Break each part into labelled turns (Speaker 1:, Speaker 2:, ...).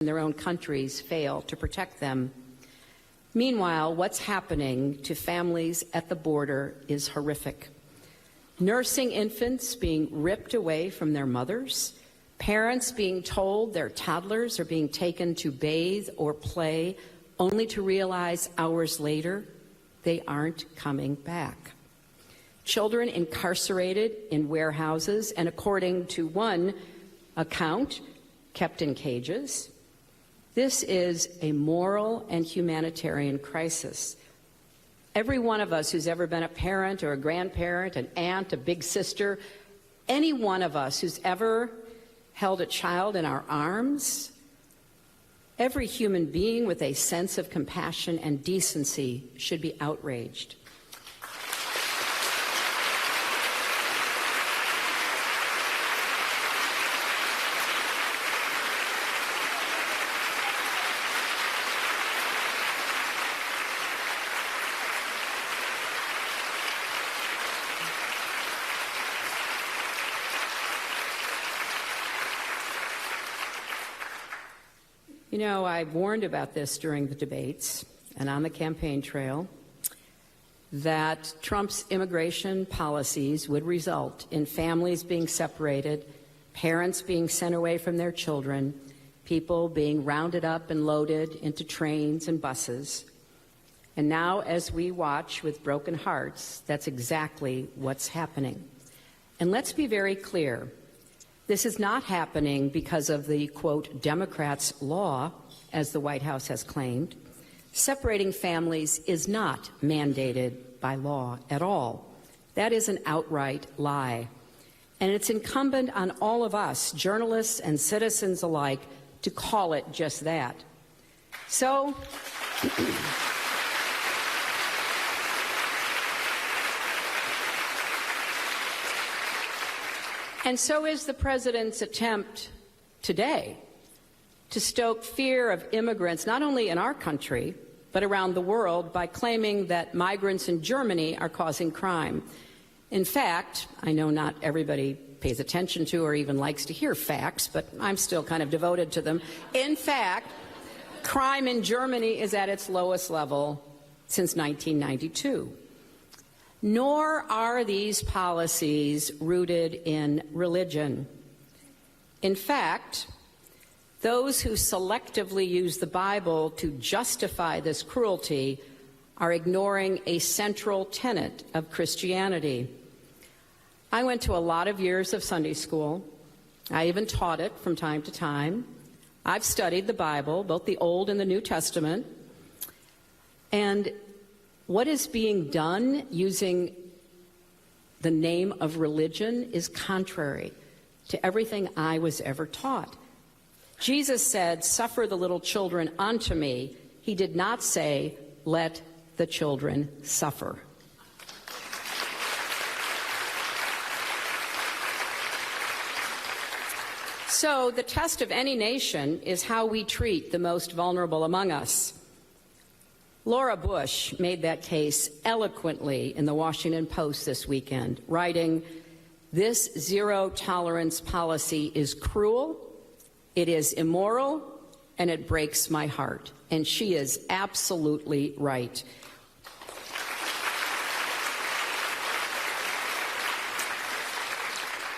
Speaker 1: in their own countries fail to protect them. Meanwhile, what's happening to families at the border is horrific. Nursing infants being ripped away from their mothers, parents being told their toddlers are being taken to bathe or play, only to realize hours later they aren't coming back. Children incarcerated in warehouses and, according to one account, kept in cages. This is a moral and humanitarian crisis. Every one of us who's ever been a parent or a grandparent, an aunt, a big sister, any one of us who's ever held a child in our arms, every human being with a sense of compassion and decency should be outraged. You know, I warned about this during the debates and on the campaign trail, that Trump's immigration policies would result in families being separated, parents being sent away from their children, people being rounded up and loaded into trains and buses. And now, as we watch with broken hearts, that's exactly what's happening. And let's be very clear. This is not happening because of the, quote, Democrats' law, as the White House has claimed. Separating families is not mandated by law at all. That is an outright lie. And it's incumbent on all of us, journalists and citizens alike, to call it just that. So, and so is the president's attempt today to stoke fear of immigrants, not only in our country, but around the world, by claiming that migrants in Germany are causing crime. In fact, I know not everybody pays attention to or even likes to hear facts, but I'm still kind of devoted to them. In fact, crime in Germany is at its lowest level since 1992. Nor are these policies rooted in religion. In fact, those who selectively use the Bible to justify this cruelty are ignoring a central tenet of Christianity. I went to a lot of years of Sunday school. I even taught it from time to time. I've studied the Bible, both the Old and the New Testament. And what is being done using the name of religion is contrary to everything I was ever taught. Jesus said, "Suffer the little children unto me." He did not say, "Let the children suffer." So the test of any nation is how we treat the most vulnerable among us. Laura Bush made that case eloquently in the Washington Post this weekend, writing, "This zero-tolerance policy is cruel, it is immoral, and it breaks my heart." And she is absolutely right.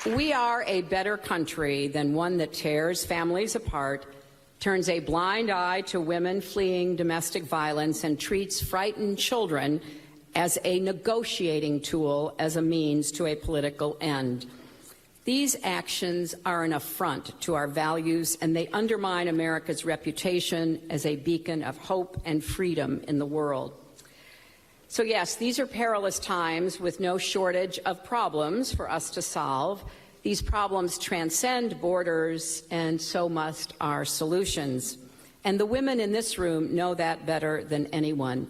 Speaker 1: We are a better country than one that tears families apart, turns a blind eye to women fleeing domestic violence, and treats frightened children as a negotiating tool, as a means to a political end. These actions are an affront to our values, and they undermine America's reputation as a beacon of hope and freedom in the world. So yes, these are perilous times with no shortage of problems for us to solve. These problems transcend borders, and so must our solutions. And the women in this room know that better than anyone.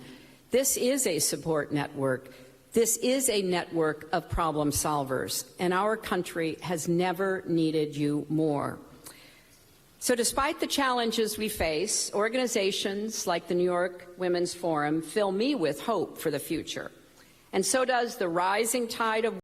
Speaker 1: This is a support network. This is a network of problem solvers, and our country has never needed you more. So despite the challenges we face, organizations like the New York Women's Forum fill me with hope for the future. And so does the rising tide of